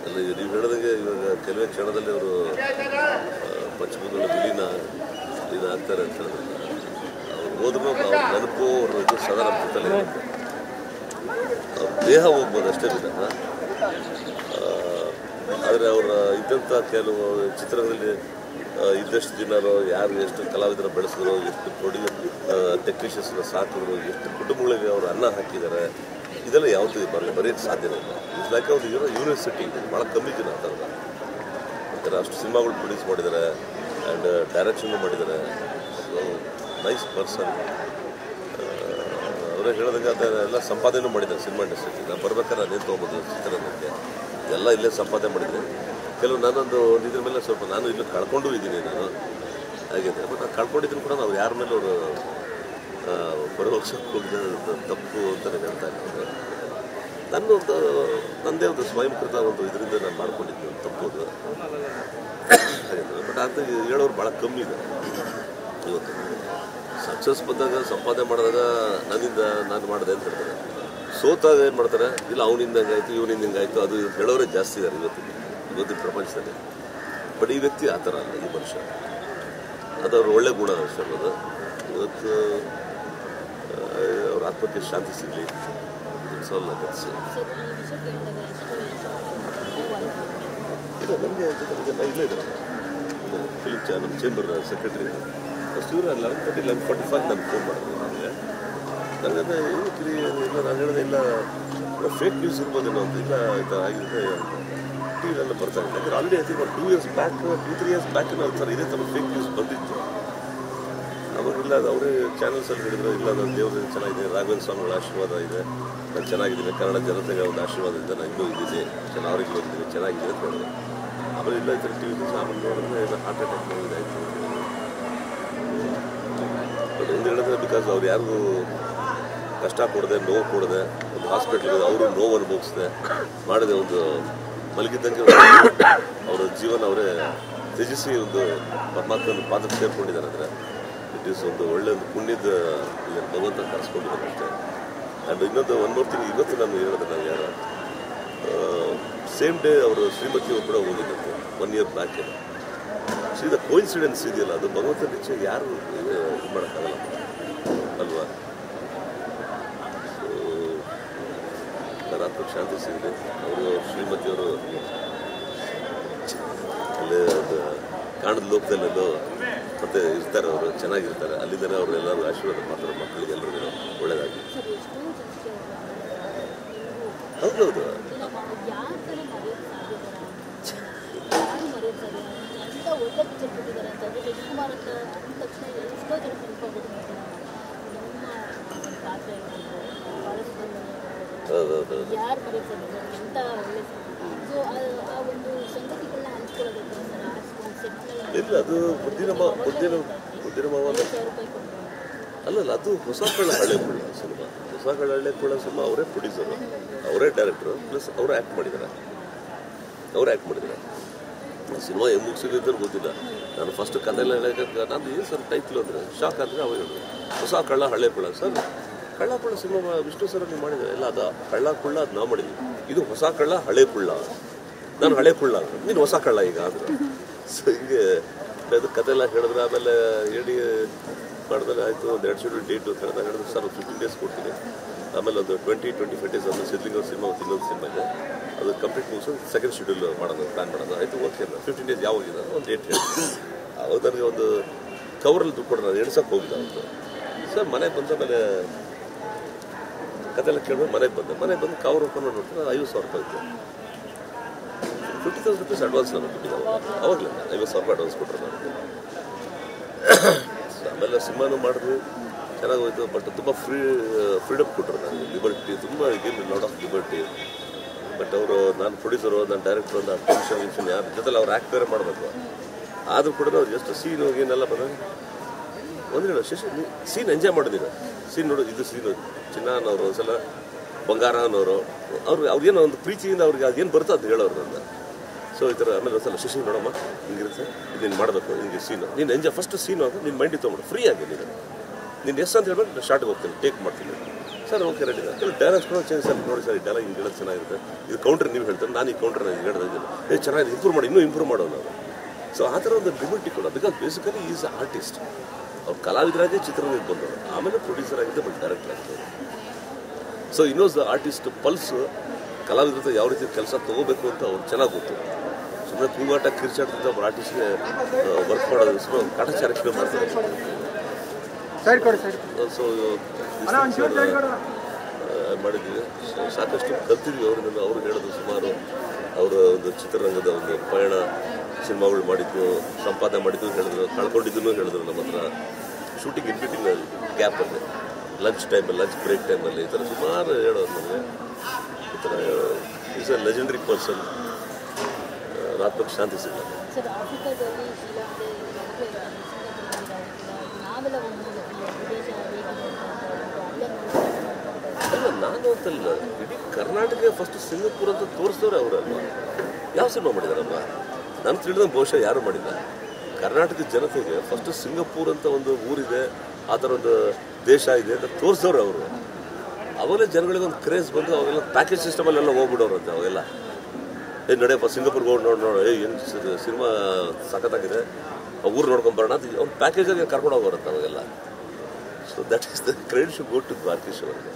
ಅಲ್ಲಿ ನೀವು ಹೇಳಿದಂಗೆ ಇವಾಗ ಕೆಲವೇ ಕ್ಷಣದಲ್ಲಿ ಅವರು ಪಂಚಭೂತಗಳ ವಿಲೀನ ಆಗ್ತಾರೆ ಅಂತ ಹೇಳಿದ್ರೆ ಅವ್ರು ಹೋದ್ರೂ ಅವ್ರ ನೆನಪು ಅವ್ರ ಇದು ಸದಾ ನಮ್ಮ ಜೊತೆಲೇ ಇರುತ್ತೆ. ಅವ್ರ ದೇಹ ಹೋಗ್ಬೋದು ಅಷ್ಟೇ ವಿಧಾನ. ಆದರೆ ಅವರ ಇದ್ದಂಥ ಕೆಲವು ಚಿತ್ರದಲ್ಲಿ ಇದ್ದಷ್ಟು ದಿನರು ಯಾರು ಎಷ್ಟು ಕಲಾವಿದರ ಬೆಳೆಸಿದ್ರು, ಎಷ್ಟು ಟೆಕ್ನಿಷಿಯನ್ಸ್ನ ಸಾಕಿದ್ರು, ಎಷ್ಟು ಕುಟುಂಬಗಳಿಗೆ ಅವರು ಅನ್ನ ಹಾಕಿದ್ದಾರೆ, ಇದೆಲ್ಲ ಯಾವತ್ತೂ ಬರೆಯೋಕ್ಕೆ ಸಾಧ್ಯನೇ ಇಲ್ಲ. ಇಟ್ಸ್ ಲೈಕ್ ಅವ್ರು ಯೂನಿವರ್ಸಿಟಿ ಇದೆ, ಭಾಳ ಕಮ್ಮಿ ಜನ ಆ ಥರದ ಯಾಕಂದರೆ ಅಷ್ಟು ಸಿನಿಮಾಗಳು ಪ್ರೊಡ್ಯೂಸ್ ಮಾಡಿದ್ದಾರೆ ಆ್ಯಂಡ್ ಡೈರೆಕ್ಷನ್ನು ಮಾಡಿದ್ದಾರೆ. So nice person. ಅವರೇ ಹೇಳಿದಾಗ ಅದೆಲ್ಲ ಸಂಪಾದನೆ ಮಾಡಿದ್ದಾರೆ ಸಿನಿಮಾ ಇಂಡಸ್ಟ್ರಿಗೆ. ನಾನು ಬರ್ಬೇಕಾದ್ರೆ ಅದೇ ತೊಗೊಂಬೋದು ಚಿತ್ರರಂಗಕ್ಕೆ ಎಲ್ಲ ಇಲ್ಲೇ ಸಂಪಾದನೆ ಮಾಡಿದ್ದೀನಿ. ಕೆಲವು ನಾನೊಂದು ಇದ್ರ ಮೇಲೆ ಸ್ವಲ್ಪ ನಾನು ಇಲ್ಲೂ ಕಳ್ಕೊಂಡು ಇದ್ದೀನಿ ನಾನು ಹಾಗಿದೆ. ಬಟ್ ನಾನು ಕಳ್ಕೊಂಡಿದ್ದೀನಿ ಕೂಡ ನಾವು ಯಾರ ಮೇಲೆ ಅವರು ಪರೋಕ್ಷಕ್ಕೆ ಹೋಗಿದ್ದ ತಪ್ಪು ಅಂತಲೇ ಹೇಳ್ತಾ ಇದ್ದಾರೆ. ನನ್ನದೇ ಒಂದು ಸ್ವಯಂಕೃತ ಒಂದು ಇದರಿಂದ ನಾನು ಮಾಡ್ಕೊಂಡಿದ್ದೆ ತಪ್ಪು ಅದು ಹಾಗೆ. ಬಟ್ ಅದು ಹೇಳೋರು ಭಾಳ ಕಮ್ಮಿ ಇದೆ ಇವತ್ತು. ಸಕ್ಸಸ್ ಬಂದಾಗ ಸಂಪಾದನೆ ಮಾಡಿದಾಗ ನನ್ನಿಂದ ನಾನು ಮಾಡಿದೆ ಅಂತ ಹೇಳ್ತಾರೆ. ಸೋತಾಗ ಏನು ಮಾಡ್ತಾರೆ, ಇಲ್ಲ ಅವನಿಂದ ಹಿಂಗಾಯಿತು ಇವನಿಂದ ಹಿಂಗಾಯಿತು ಅದು ಹೇಳೋರೇ ಜಾಸ್ತಿ ಇದ್ದಾರೆ ಇವತ್ತಿನ ಪ್ರಪಂಚದಲ್ಲಿ. ಬಟ್ ಈ ವ್ಯಕ್ತಿ ಆ ಥರ ಅಲ್ಲ, ಈ ಮನುಷ್ಯ. ಅದು ಅವ್ರ ಒಳ್ಳೆ ಗುಣ ಅಷ್ಟೇ. ಅದು ಇವತ್ತು ಅವ್ರ ಆತ್ಮಕ್ಕೆ ಶಾಂತಿ ಸಿಗಲಿ. ಇಟ್ಸ್ ಆಲ್ ದಟ್ಸ್ ಇಲ್ಲ. ನನಗೆ ಇಲ್ಲೇ ಇದೆ ಫಿಲಿಮ್ ನಮ್ಮ ಚೇಂಬರ್ ಸೆಕ್ರೆಟರಿ ಇವರು 11:30 11:45 ನಾನು ಫೋನ್ ಮಾಡಿದ್ರು. ನನಗೆ ಇಲ್ಲ ನಾನು ಹೇಳಿದೆ ಇಲ್ಲ ಫೇಕ್ ನ್ಯೂಸ್ ಇರ್ಬೋದೇನೋ ಅಂತ. ಇಲ್ಲ ಆಯ್ತಾ ಆಗಿದೆ ಟಿ ವಿಲೆಲ್ಲ ಬರ್ತಾ ಇದೆ. ಯಾಕಂದ್ರೆ already I think 2 years back 2-3 years back ಥರ ಇದೇ ಥರ ಫೇಕ್ ನ್ಯೂಸ್ ಬಂದಿತ್ತು. ಅವಾಗಿಲ್ಲ ಅದು ಅವರೇ ಚಾನಲ್ಸಲ್ಲಿ ಹೇಳಿದ್ರು, ಇಲ್ಲ ನನ್ನ ದೇವ್ರ ಚೆನ್ನಾಗಿದೆ, ರಾಘವೇಂದ್ರ ಸ್ವಾಮಿಗಳ ಆಶೀರ್ವಾದ ಇದೆ, ನಾನು ಚೆನ್ನಾಗಿದ್ದೀನಿ, ಕನ್ನಡ ಜನತೆಗೆ ಒಂದು ಆಶೀರ್ವಾದದಿಂದ ನಾನು ಇನ್ನೂ ಇದ್ದೀನಿ, ಚೆನ್ನಾಗಿ ಬಂದಿದ್ದೀನಿ, ಚೆನ್ನಾಗಿದೆ ಅಂತ ಹೇಳಿದ್ರು. ಆಮೇಲೆ ಇಲ್ಲ ಈ ಥರ ಟಿ ವಿ ಆಮೇಲೆ ನೋಡಿದ್ರೆ ಇಲ್ಲ ಹಾರ್ಟ್ ಅಟ್ಯಾಕ್ ನೋಡಿದಾಯಿತು. ಬಟ್ ಒಂದು ಹೇಳಿದ್ರೆ ಬಿಕಾಸ್ ಅವ್ರು ಯಾರಿಗೂ ಕಷ್ಟ ಕೊಡದೆ, ನೋವು ಕೊಡದೆ, ಒಂದು ಹಾಸ್ಪಿಟ್ಲಿಗೆ ಅವರು ನೋವು ಅನುಭವಿಸಿದೆ ಮಾಡಿದೆ. ಒಂದು ಮಲಗಿದ್ದಂಗೆ ಅವರ ಜೀವನ ಅವರೇ ತ್ಯಜಿಸಿ ಒಂದು ಪರಮಾತ್ಮನ ಪಾದಕ್ಕೆ ಸೇರ್ಕೊಂಡಿದ್ದಾರೆ. ಅಂದರೆ ಇಟ್ ಈಸ್ ಒಂದು ಒಳ್ಳೆ ಒಂದು ಪುಣ್ಯದ ಭಗವಂತ ಕರೆಸ್ಕೊಂಡಿದ್ದಾರೆ ಅಷ್ಟೇ. ಆ್ಯಂಡ್ ಇನ್ನೊಂದು ತಿಂಗಳು ಇವತ್ತು ನಾನು ಹೇಳಿದೆ, ನಾನು ಯಾರು ಸೇಮ್ ಡೇ ಅವರು ಶ್ರೀಮತಿ ಕೂಡ ಹೋಗಿದ್ದಂತೆ 1 year ಬ್ಯಾಕ್. ಸೀದಾ ಕೋಇನ್ಸಿಡೆನ್ಸ್ ಇದೆಯಲ್ಲ, ಅದು ಭಗವಂತನ ಇಚ್ಛೆ ಯಾರು ಇದು ಮಾಡೋಕ್ಕಾಗಲ್ಲ ಅಲ್ವಾ. ಸೊ ಆತ್ಮಕ್ಕೆ ಶಾಂತಿ ಸಿಗಲಿ. ಅವರು ಶ್ರೀಮತಿಯವರು ಅಲ್ಲೇ ಅದು ಕಾಣದ ಲೋಕದಲ್ಲೆಲ್ಲೋ ಮತ್ತೆ ಇರ್ತಾರೆ, ಅವರು ಚೆನ್ನಾಗಿರ್ತಾರೆ, ಅಲ್ಲಿದ್ದಾರೆ. ಅವರು ಎಲ್ಲರೂ ಆಶೀರ್ವಾದ ಮಾಡ್ತಾರೆ ಮಕ್ಕಳಿಗೆ, ಎಲ್ಲರಿಗೂ ಒಳ್ಳೆಯದಾಗಿ. ಹೌದೌದು ಇಲ್ಲ ಅದು ಮುದ್ದಿನ ಮಾವ ಅಲ್ಲಲ್ಲ, ಅದು ಹೊಸ ಕಳ್ಳ ಹಳ್ಳೆ ಕುಳ್ಳ ಸಿನಿಮಾ. ಹೊಸ ಕಳ್ಳ ಹಳ್ಳೆ ಕುಳ್ಳ ಸಿನಿಮಾ ಅವರೇ ಪ್ರೊಡ್ಯೂಸರು, ಅವರೇ ಡೈರೆಕ್ಟರು, ಪ್ಲಸ್ ಅವರು ಆ್ಯಕ್ಟ್ ಮಾಡಿದ್ದಾರೆ. ಸಿನಿಮಾ ಹೆಂಗೆ ಮುಗಿಸಿದ್ರು ಅಂತ ಗೊತ್ತಿಲ್ಲ. ನಾನು ಫಸ್ಟ್ ಕಥೆಲ್ಲ ಹೇಳೋಕೆ ನಾನು ಏನು ಸರ್ ಟೈಟ್ಲು ಅಂದರೆ ಶಾಕ್ ಅಂದರೆ ಅವಾಗ ಹೇಳಿದ್ರು ಹೊಸ ಕಳ್ಳ ಹಳ್ಳೆ ಕುಳ್ಳ. ಸರ್ ಕಳ್ಳ ಕುಳ್ಳ ಸಿನಿಮಾ ವಿಷ್ಣು ಸರ್ ನೀವು ಮಾಡಿದ್ದಾರೆ ಎಲ್ಲ, ಅದು ಕಳ್ಳ ಕುಳ್ಳ ಅದು ನಾವು ಮಾಡಿದ್ವಿ. ಇದು ಹೊಸ ಕಳ್ಳ ಹಳೆ ಕುಳ್ಳ. ನಾನು ಹಳೆ ಕುಳ್ಳ, ನೀನು ಹೊಸ ಕಳ್ಳ ಈಗ ಅಂದರೆ. ಸೊ ಹಿಂಗೆ ಅದು ಕತೆ ಎಲ್ಲ ಹೇಳಿದ್ರೆ ಆಮೇಲೆ ಹೇಳಿ ಮಾಡಿದ್ರೆ ಆಯಿತು. ಒಂದು 2 ಶೆಡ್ಯೂಲ್ ಡೇಟು ಅಂತ ಹೇಳಿದ್ರು. ಸರ್ 15 days ಕೊಡ್ತೀನಿ, ಆಮೇಲೆ ಒಂದು 20-25 days ಒಂದು ಸಿದ್ಲಿಂಗ್ ಅವ್ರ ಸಿನಿಮಾ ಇನ್ನೊಂದು ಸಿನಿಮಾ ಇದೆ, ಅದು ಕಂಪ್ಲೀಟ್ ಮುಗಿಸು ಸೆಕೆಂಡ್ ಶೆಡ್ಯೂಲ್ ಮಾಡೋದು ಪ್ಲಾನ್ ಮಾಡೋದು. ಆಯಿತು ಓಕೆ. 15 days ಯಾವಾಗಿದೆ ಒಂದು ಡೇಟ್ ಹೇಳಿ. ಅವಾಗ ನನಗೆ ಒಂದು ಕವರಲ್ಲಿ ದುಡ್ಡು ಕೊಡೋದು, ನಾನು ಎಣ್ಸಕ್ಕೆ ಹೋಗಿದ್ದೆ ಅವತ್ತು. ಸರ್ ಮನೆಗೆ ಬಂದ ಮೇಲೆ ಕತೆ ಎಲ್ಲ ಕೇಳಿದ್ರೆ ಮನೆಗೆ ಬಂದು ಕವರ್ ಓಪನ್ ಮಾಡಿ ನೋಡ್ತೀನಿ, 50,000 ರೂಪಾಯಿ ಇತ್ತು. 50,000 rupees ಅಡ್ವಾನ್ಸ್ ನಾನು ಕೊಟ್ಟಿದ್ದೆ ಅವಾಗಲೇ. 50,000 ರೂಪಾಯಿ ಅಡ್ವಾನ್ಸ್ ಕೊಟ್ಟರು ನಾನು. ಆಮೇಲೆ ಸಿನಿಮಾನು ಮಾಡಿದ್ವಿ, ಚೆನ್ನಾಗಿ ಹೋಯ್ತು. ಬಟ್ ತುಂಬ ಫ್ರೀಡಮ್ ಕೊಟ್ಟರು ನನಗೆ, ಲಿಬರ್ಟಿ ತುಂಬ game lot of liberty. But ಅವರು ನಾನು ಪ್ರೊಡ್ಯೂಸರು, ನಾನು ಡೈರೆಕ್ಟರ್, ಒಂದು ಟೆನ್ಷನ್ ಯಾರ ಜೊತೆಲಿ ಅವ್ರು ಆ್ಯಕ್ಟ್ ಬೇರೆ ಮಾಡಬೇಕು. ಆದರೂ ಕೂಡ ಅವ್ರು ಎಷ್ಟು ಸೀನು ಏನೆಲ್ಲ ಬಂದಾಗ ಒಂದಿನ ಶಶಿ ಸೀನ್ ಎಂಜಾಯ್ ಮಾಡಿದ್ದೀರ. ಸೀನ್ ನೋಡು, ಇದು ಸೀನು ಚಿನ್ನನವರು ಒಂದ್ಸಲ ಬಂಗಾರ ಅನ್ನೋರು ಅವ್ರಿಗೇನೋ ಒಂದು ಪ್ರೀತಿಯಿಂದ ಅವ್ರಿಗೆ ಅದೇನು ಬರುತ್ತೋ ಅದು ಹೇಳೋರು ನನ್ನ. ಸೊ ಈ ಥರ ಆಮೇಲೆ ಒಂದ್ಸಲ ಶಶಿ ನೋಡಮ್ಮ ಹಿಂಗಿರುತ್ತೆ, ಇದನ್ನು ಮಾಡಬೇಕು, ಹಿಂಗೆ ಸೀನು ನೀನು ಎಂಜಾಯ್ ಫಸ್ಟ್ ಸೀನು ಅಂತ ನಿನ್ನ ಮೈಂಡಿಗೆ ತೊಗೊಂಡು ಫ್ರೀ ಆಗಿ ನೀನು ಎಷ್ಟು ಅಂತ ಹೇಳ್ಬೇಕು, ನಾನು ಶಾರ್ಟ್ಗೆ ಹೋಗ್ತೀನಿ, ಟೇಕ್ ಮಾಡ್ತೀನಿ. ಸರ್ ಓಕೆ ರೆಡಿ ಕೆಲವು ಡೈಲಾಗ್ಸ್ ಕೂಡ ಚೇಂಜ್ ಸರ್ ನೋಡಿ ಸರ್ ಈ ಡೈಲಾಗ್ ಹಿಂಗೆ ಹೇಳೋದು ಚೆನ್ನಾಗಿರುತ್ತೆ ಇದು ಕೌಂಟ್ರ್ ನೀವು ಹೇಳ್ತಾರೆ ನಾನು ಈ ಕೌಂಟ್ರ್ ಹೇಳೋದು ಚೆನ್ನಾಗಿದೆ ಇಂಪ್ರೂವ್ ಮಾಡಿ ಇನ್ನೂ ಇಂಪ್ರೂವ್ ಮಾಡೋದು ನಾವು ಸೊ ಆ ಥರ ಒಂದು ಲಿಮಿಟಿ ಕೂಡ ಬಿಕಾಸ್ ಬೇಸಿಕಲಿ ಈಸ್ ಆರ್ಟಿಸ್ಟ್ ಅವ್ರು ಕಲಾವಿದರಾಗಿ ಚಿತ್ರರಂಗಕ್ಕೆ ಬಂದವರು ಆಮೇಲೆ ಪ್ರೊಡ್ಯೂಸರ್ ಆಗಿದ್ದೆ ಬಟ್ ಡೈರೆಕ್ಟರ್ ಆಗ್ತದೆ ಸೊ ಇನ್ನೋಸ್ ಆರ್ಟಿಸ್ಟ್ ಪಲ್ಸ್ ಕಲಾವಿದ್ರ ಹತ್ರ ಯಾವ ರೀತಿ ಕೆಲಸ ತೊಗೋಬೇಕು ಅಂತ ಅವ್ರು ಚೆನ್ನಾಗಿ ಗೊತ್ತು ಸುಮ್ಮನೆ ಕೂಗಾಟ ಕಿರ್ಚಾಡ್ತಿದ್ದ ಒಬ್ಬರು ಆರ್ಟಿಸ್ಟ್ಗೆ ವರ್ಕ್ ಮಾಡೋದು ಸುಮ್ಮನೆ ಕಾಟಾಚಾರಕ್ಕೆ ಮಾಡ್ತಾರೆ ಸೊ ಮಾಡಿದ್ವಿ ಸಾಕಷ್ಟು ಕಲ್ತಿದ್ವಿ ಅವರಿಂದ ಅವ್ರು ಹೇಳೋದು ಸುಮಾರು ಅವರ ಒಂದು ಚಿತ್ರರಂಗದ ಒಂದು ಪಯಣ ಸಿನಿಮಾಗಳು ಮಾಡಿದ್ದು ಸಂಪಾದನೆ ಮಾಡಿದ್ದು ಹೇಳಿದ್ರು ಕಳ್ಕೊಂಡಿದ್ದನ್ನು ಹೇಳಿದ್ರು ನಮ್ಮ ಹತ್ರ ಶೂಟಿಂಗ್ ಇನ್ ಬಿಟ್ವೀನ್ ಗ್ಯಾಪಲ್ಲಿ ಲಂಚ್ ಟೈಮಲ್ಲಿ ಲಂಚ್ ಬ್ರೇಕ್ ಟೈಮಲ್ಲಿ ಈ ಥರ ಸುಮಾರು ಹೇಳೋದು ನಮಗೆ ಈ ಥರ ಈಸ್ ಅ ಲೆಜೆಂಡರಿ ಪರ್ಸನ್ ಆತ್ಮಕ್ಕೆ ಶಾಂತಿ ಸಿಗಲ್ಲ ಅಲ್ಲ ನಾನು ಅಂತಲ್ಲ ಇಡೀ ಕರ್ನಾಟಕ ಫಸ್ಟ್ ಸಿಂಗಪುರ್ ಅಂತ ತೋರಿಸಿದವ್ರೆ ಅವರಲ್ವ ಯಾವ ಸಿನಿಮಾ ಮಾಡಿದಾರಲ್ವ ನಾನು ತಿಳಿದ ಬಹುಶಃ ಯಾರು ಮಾಡಿಲ್ಲ ಕರ್ನಾಟಕದ ಜನತೆಗೆ ಫಸ್ಟ್ ಸಿಂಗಪೂರ್ ಅಂತ ಒಂದು ಊರಿದೆ ಆ ಥರ ಒಂದು ದೇಶ ಇದೆ ಅಂತ ತೋರಿಸೋರು ಅವರು ಅವಾಗಲೇ ಜನಗಳಿಗೆ ಒಂದು ಕ್ರೇಜ್ ಬಂದು ಅವಾಗೆಲ್ಲ ಪ್ಯಾಕೇಜ್ ಸಿಸ್ಟಮಲ್ಲೆಲ್ಲ ಹೋಗ್ಬಿಡೋರು ಅಂತ ಅವಾಗೆಲ್ಲ ನಡೆಯಪ್ಪ ಸಿಂಗಪುರ್ಗೆ ಹೋಗಿ ನೋಡಿ ಏನು ಸಿನಿಮಾ ಸಖತ್ತಾಗಿದೆ ಆ ಊರು ನೋಡ್ಕೊಂಬರೋಣ ಅಂತ ಒಂದು ಪ್ಯಾಕೇಜಾಗಿ ಕರ್ಕೊಂಡು ಹೋಗೋರಂತ ಅವಾಗೆಲ್ಲ so that is the credit should go to Dwarakish ಅವರಿಗೆ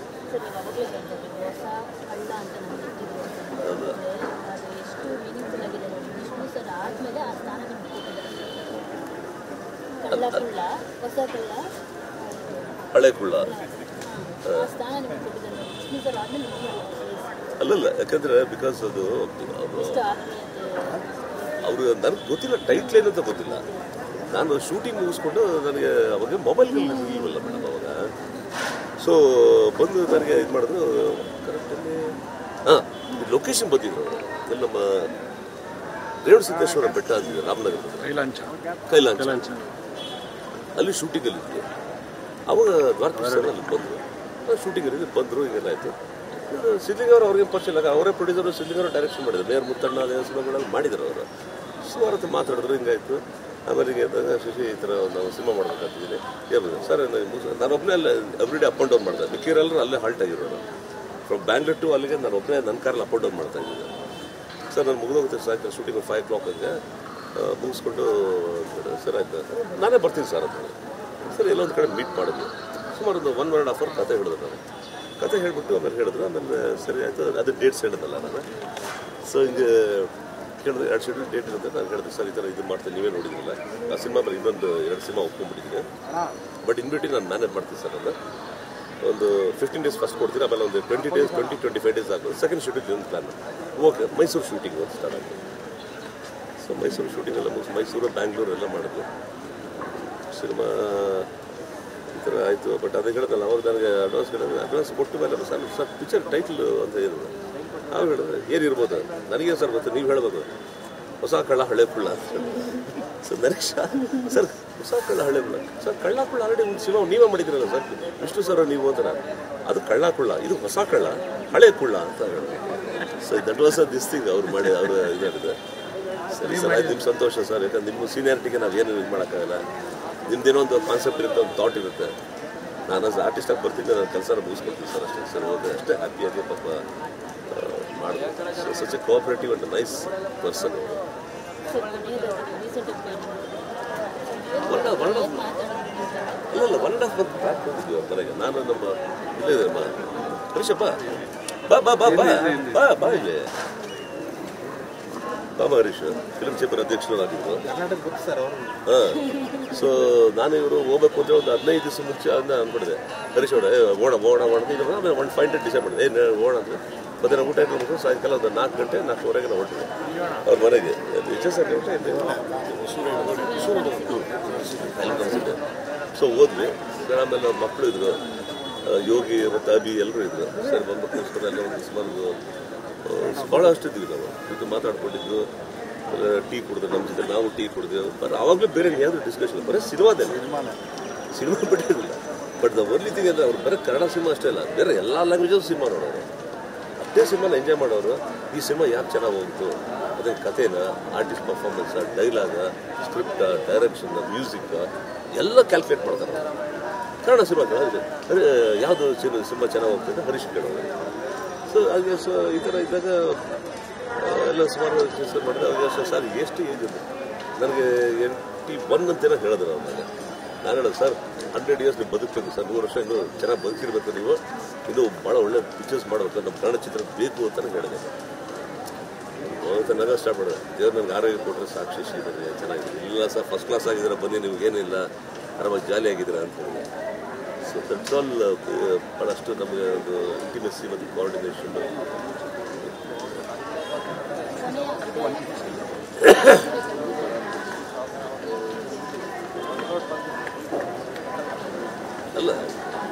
ಹಳೆ ಕುಳ್ಳ ಅಲ್ಲಲ್ಲ ಯಾಕಂದ್ರೆ ಬಿಕಾಸ್ ಅದು ಅವರು ನನಗೆ ಗೊತ್ತಿಲ್ಲ ಟೈಟ್ಲ್ ಏನು ಅಂತ ಗೊತ್ತಿಲ್ಲ ನಾನು ಶೂಟಿಂಗ್ ಮುಗಿಸ್ಕೊಂಡು ನನಗೆ ಅವಾಗ ಮೊಬೈಲ್ಗಳು ಇಲ್ವಲ್ಲ ಮೇಡಮ್ ಅವಾಗ ಸೊ ಬಂದು ನನಗೆ ಇದು ಮಾಡಿದ್ರು ಕರೆಕ್ಟಲ್ಲಿ ಲೊಕೇಶನ್ ಬಂದಿದ್ರು ಇಲ್ಲಿ ನಮ್ಮ ರೇವಣ ಸಿದ್ದೇಶ್ವರ ಬೆಟ್ಟ ಅಂತಿದೆ ರಾಮನಗರದಲ್ಲಿ ಕೈಲಾಂಚ ಅಲ್ಲಿ ಶೂಟಿಂಗಲ್ಲಿ ಇತ್ತು ಅವಾಗ ದ್ವಾರಕೀಶ್ ಸರ್ ಅಲ್ಲಿ ಬಂದರು ಶೂಟಿಂಗಲ್ಲಿ ಬಂದರು ಈಗೆಲ್ಲಾಯಿತು ಸಿದ್ಲಿಂಗ್ ಅವರು ಅವ್ರಿಗೆ ಪರಿಚಯ ಇಲ್ಲ ಅವರೇ ಪ್ರೊಡ್ಯೂಸರು ಸಿದ್ಲಿಂಗ್ ಅವರು ಡೈರೆಕ್ಷನ್ ಮಾಡಿದ್ರು ನೇರ್ ಮುತ್ತಣ್ಣ ಅದೇ ಸಿನಿಮಾಗಳಲ್ಲಿ ಮಾಡಿದ್ರು ಅವರು ಸುಮಾರು ಹೊತ್ತು ಮಾತಾಡಿದ್ರು ಹಿಂಗಾಯಿತು ಆಮೇಲೆ ಹಿಂಗೆ ಶಶಿ ಈ ಥರ ನಾವು ಸಿನಿಮಾ ಮಾಡ್ಬೇಕಂತಿದ್ದೀನಿ ಏನು ಸರ್ ನಾನು ಒಬ್ಬನೇ ಅಲ್ಲೇ every day up and down ಮಾಡಿದೆ ಮಿಕ್ಕಿರೆಲ್ಲರೂ ಅಲ್ಲೇ ಹಾಲ್ಟ್ ಆಗಿರೋರು ಫ್ರಮ್ ಬ್ಯಾಂಗ್ಳೂರ್ ಟು ಅಲ್ಲಿಗೆ ನಾನು ಒಬ್ಬನೇ ನನ್ನ ಕಾರಲ್ಲಿ ಅಪ್ ಆ್ಯಂಡ್ ಡೌನ್ ಮಾಡ್ತಾ ಇದ್ದೀನಿ ಸರ್ ನಾನು ಮುಗಿದೋಗುತ್ತೆ ಸಾಯಂಕಾಲ ಶೂಟಿಂಗ್ 5 o'clock ಹಂಗೆ ಮುಗಿಸ್ಕೊಂಡು ಸರ್ ಆಯ್ತು ನಾನೇ ಬರ್ತೀನಿ ಸರ್ ಅಂತ ಸರ್ ಎಲ್ಲೊಂದು ಕಡೆ ಮೀಟ್ ಮಾಡಿದ್ವಿ ಸುಮಾರು ಒಂದು 1.5 hour ಕತೆ ಹೇಳಿದ್ರು ನಾನು ಕತೆ ಹೇಳಿಬಿಟ್ಟು ಆಮೇಲೆ ಹೇಳಿದ್ರು ಆಮೇಲೆ ಸರಿ ಆಯಿತು ಅದು ಡೇಟ್ಸ್ ಹೇಳಿದ್ನಲ್ಲ ನಾನು ಸೊ ಹಿಂಗೆ ಕೇಳಿದ್ರೆ 2 ಶೆಡ್ಯೂಲ್ ಡೇಟ್ ಇರುತ್ತೆ ನಾನು ಹೇಳಿದೆ ಸರ್ ಈ ಥರ ಇದು ಮಾಡ್ತೀನಿ ನೀವೇ ನೋಡಿದ್ರಲ್ಲ ಆ ಸಿನಿಮಾ ಮೇಲೆ ಇನ್ನೊಂದು 2 ಸಿನಿಮಾ ಒಪ್ಕೊಂಡ್ಬಿಟ್ಟಿದ್ದೀನಿ ಬಟ್ ಇನ್ಬಿಟ್ಟು ನಾನು ಮ್ಯಾನೇಜ್ ಮಾಡ್ತೀನಿ ಸರ್ ಅದು ಒಂದು 15 days ಫಸ್ಟ್ ಕೊಡ್ತೀನಿ ಆಮೇಲೆ ಒಂದು 20 days 25 days ಆಗ್ಬೋದು ಸೆಕೆಂಡ್ ಶೂಟಿಂಗ್ ಒಂದು ಪ್ಲ್ಯಾನ್ ಓಕೆ ಮೈಸೂರು ಶೂಟಿಂಗ್ ಒಂದು ಸ್ಟಾರ್ಟ್ ಆಗಿದೆ ಸೊ ಮೈಸೂರು ಶೂಟಿಂಗ್ ಎಲ್ಲ ಮುಗಿಸಿ ಮೈಸೂರು ಬ್ಯಾಂಗ್ಳೂರು ಎಲ್ಲ ಮಾಡಿದ್ವಿ ಸಿನಿಮಾ ಈ ಥರ ಆಯಿತು ಬಟ್ ಅದೇ ಹೇಳಿದ್ನಲ್ಲ ಅವ್ರು ನನಗೆ ಅಡ್ವಾನ್ಸ್ ಕೊಟ್ಟ ಮೇಲೆ ಸರ್ ಪಿಕ್ಚರ್ ಟೈಟ್ಲ್ ಅಂತ ಹೇಳಿದ್ರು ಅವ್ರು ಹೇಳಿದ್ರೆ ಏನಿರ್ಬೋದು ನನಗೆ ಸರ್ ಗೊತ್ತು ನೀವು ಹೇಳ್ಬೋದು ಹೊಸ ಕಳ್ಳ ಹಳೆ ಕುಳ್ಳ ಅಂತ ಸೊ ನನಗೆ ಸರ್ ಹೊಸ ಕಳ್ಳ ಹಳೆ ಕುಳ್ಳ ಸರ್ ಕಳ್ಳ ಕುಳ್ಳ ಆಲ್ರೆಡಿ ಒಂದು ಸಿನಿಮಾ ನೀವೇ ಮಾಡಿದ್ರಲ್ಲ ಸರ್ ವಿಷ್ಣು ಸರ್ ನೀವು ಅಂತ ನಾನು ಅದು ಕಳ್ಳ ಕುಳ್ಳ ಇದು ಹೊಸ ಕಳ್ಳ ಹಳೆ ಕುಳ್ಳ ಅಂತ ಹೇಳಿದ್ರು so that was this thing ಅವ್ರು ಮಾಡಿ ಅವರು ಇದಾಗಿದೆ ಸರಿ ಸರ್ ಆಯ್ತು ನಿಮ್ಮ ಸಂತೋಷ ಸರ್ ಯಾಕಂದ್ರೆ ನಿಮ್ಮ ಸೀನಿಯಾರಿಟಿಗೆ ನಾವು ಏನು ಇದು ಮಾಡೋಕ್ಕಾಗಲ್ಲ ನಿಮ್ದೇನೋ ಒಂದು ಕಾನ್ಸೆಪ್ಟ್ ಇರುತ್ತೆ ಒಂದು ಥಾಟ್ ಇರುತ್ತೆ ನಾನು ಆಸ್ ಆರ್ಟಿಸ್ಟಾಗಿ ಬರ್ತಿದ್ದೆ ನಾನು ಕೆಲಸನ ಮುಗಿಸ್ಕೊಡ್ತೀನಿ ಸರ್ ಅಷ್ಟೇ ಸರ್ ಹೋದೆ ಅಷ್ಟೇ ಹ್ಯಾಪಿಯಾಗಿ ಪಾಪ ಮಾಡಿದೆ so such A cooperative and nice person ಇಲ್ಲ 1.5 month ಬ್ಯಾಕ್ ಹೋಗಿದ್ವಿ ಅವ್ರ ಮನೆಗೆ ನಾನು ನಮ್ಮ ಇಲ್ಲೇ ಹರೀಶಪ್ಪ ಬಾ ಬಾ ಬಾ ಬಾ ಬಾ ಬಾ ಇಲ್ಲಿ ಬಾಬಾ ಹರೀಶ್ ಫಿಲ್ಮ್ ಚೇಂಬರ್ ಅಧ್ಯಕ್ಷರಾಗಿದ್ದರು ಹಾಂ ಸೊ ನಾನು ಇವರು ಹೋಗ್ಬೇಕು ಅಂದರೆ ಒಂದು 15 ದಿವಸ ಮುಂಚೆ ಅಂತ ಅಂದ್ಬಿಟ್ಟಿದೆ ಹರೀಶ್ ಅವರೇ ಓಣ ಆಮೇಲೆ 5 days ಡಿಸೈಡ್ ಮಾಡಿದೆ ಏನು ಓಣ ಅಂದರೆ ಮಧ್ಯಾಹ್ನ ಊಟ ಇಟ್ಕೊಂಡು ಸಾಯಂಕಾಲ ಒಂದು 4 ಗಂಟೆ 4:30 ನಾವು ಹೊರಟಿದ್ದೆ ಅವ್ರ ಮನೆಗೆ ಸೊ ಹೋದ್ವಿ ಆಮೇಲೆ ಅವ್ರ ಮಕ್ಕಳು ಇದ್ರು ಯೋಗಿ ಮತ್ತು ಅಭಿ ಎಲ್ಲರೂ ಇದ್ರು ಸರಿ ಬಂದ್ಬಿಟ್ಟು ಎಲ್ಲ ಒಂದು ಸುಮಾರು ಭಾಳಷ್ಟು ಇದ್ವಿ ನಾವು ಇದು ಮಾತಾಡ್ಕೊಂಡಿದ್ದು ಟೀ ಕುಡಿದ್ರು ನಮ್ಮ ಜೊತೆ ನಾವು ಟೀ ಕುಡಿದ್ವಿ ಬಟ್ ಆವಾಗಲೂ ಬೇರೆ ಯಾವುದು ಡಿಸ್ಕಷನ್ ಬರೀ ಸಿನಿಮಾ ಬಿಟ್ಟಿರಲಿಲ್ಲ ಬಟ್ ದ ಓನ್ಲಿ ಥಿಂಗ್ ಅಂದರೆ ಅವ್ರು ಬರೀ ಕನ್ನಡ ಸಿನಿಮಾ ಅಷ್ಟೇ ಅಲ್ಲ ಬೇರೆ ಎಲ್ಲ ಲ್ಯಾಂಗ್ವೇಜಲ್ಲೂ ಸಿನಿಮಾ ನೋಡೋರು ಅಷ್ಟೇ ಸಿನಿಮಾನ ಎಂಜಾಯ್ ಮಾಡೋರು ಈ ಸಿನಿಮಾ ಯಾಕೆ ಚೆನ್ನಾಗಿ ಹೋಗ್ತು ಅದೇ ಕಥೆನ ಆರ್ಟಿಸ್ಟ್ ಪರ್ಫಾರ್ಮೆನ್ಸ ಡೈಲಾಗ ಸ್ಕ್ರಿಪ್ಟ ಡೈರೆಕ್ಷನ್ ಮ್ಯೂಸಿಕ್ ಎಲ್ಲ ಕ್ಯಾಲ್ಕುಲೇಟ್ ಮಾಡ್ತಾರೆ ಕನ್ನಡ ಸಿನಿಮಾ ಕೇಳೋದು ಅಂದರೆ ಯಾವುದು ಸಿನಿಮಾ ಚೆನ್ನಾಗಿ ಹೋಗ್ತದೆ ಹರೀಶ್ ಕೇಳೋದು. ಸೊ ಹಾಗೆ ಈ ಥರ ಇದ್ದಾಗ ಎಲ್ಲ ಸುಮಾರು ಕೆಲಸ ಮಾಡಿದೆ. ಅವಾಗ ಸರ್ ಎಷ್ಟು ಏಜ್ ಇದೆ ನನಗೆ 81 ಅಂತೇನೋ ಹೇಳಿದ್ರು ಅವ್ರು. ನಾನು ಹೇಳೋದು ಸರ್ 100 years ನೀವು ಬದುಕಬೇಕು ಸರ್, 100 ವರ್ಷ ಇನ್ನೂ ಚೆನ್ನಾಗಿ ಬದುಕಿರ್ಬೇಕು, ನೀವು ಇದು ಭಾಳ ಒಳ್ಳೆ ಪಿಕ್ಚರ್ಸ್ ಮಾಡಬೇಕು, ನಮ್ಮ ಕನ್ನಡ ಚಿತ್ರ ಬೇಕು ಅಂತ ಹೇಳಿದೆ. ಅವತ್ತು ನಗ ಸ್ಟಾರ್ಟ್ ಮಾಡಿದೆ, ದೇವ್ರು ನನಗೆ ಆರೋಗ್ಯ ಕೊಟ್ಟರೆ ಸಾಕ್ಷಿ ಇದ್ದಾರೆ, ಚೆನ್ನಾಗಿದೆ. ಇಲ್ಲ ಸರ್ ಫಸ್ಟ್ ಕ್ಲಾಸ್ ಆಗಿದ್ದೀರ, ಬನ್ನಿ ನಿಮಗೇನಿಲ್ಲ, ಆರಾಮಾಗಿ ಜಾಲಿ ಆಗಿದ್ದೀರಾ ಅಂತ ಹೇಳಿದೆ. So that's all. ಭಾಳಷ್ಟು ನಮಗೆ ಒಂದು ಇಂಟಿಮೆಸಿ ಮತ್ತು ಕೋಆರ್ಡಿನೇಷನ್. ಅಲ್ಲ,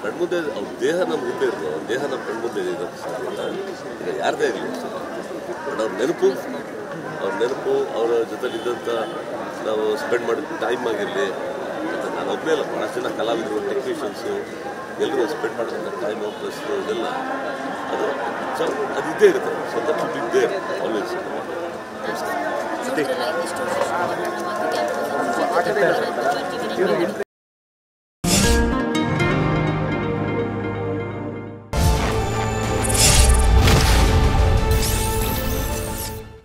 ಕಣ್ಮುಂದೆ ಅವ್ರ ದೇಹ ನಮ್ಮ ಹಿಂದೆ ಇರ್ತದೆ, ಅವ್ರ ದೇಹ ನಮ್ಮ ಕಣ್ಮುಂದೆ ಇರೋಕ್ಕೆ ಸಾಧ್ಯ ಇಲ್ಲ. ಈಗ ಯಾರದೇ ಆಗಲಿ ಬಟ್ ಅವ್ರ ನೆನಪು ಅವರ ಜೊತೆಲಿದ್ದಂಥ ನಾವು ಸ್ಪೆಂಡ್ ಮಾಡಿದ ಟೈಮ್ ಆಗಿರಲಿ, ನಾನು ಒಬ್ಬನೇ ಅಲ್ಲ, ಭಾಳಷ್ಟು ಜನ ಕಲಾವಿದರು, ಟೆಕ್ನಿಷಿಯನ್ಸು ಎಲ್ಲರೂ ಸ್ಪೆಂಡ್ ಮಾಡಿದಂಥ ಟೈಮ್ ಪ್ಲಸ್ ಇದೆಲ್ಲ ಅದು ಇದ್ದೇ ಇರುತ್ತೆ. So that should be there always.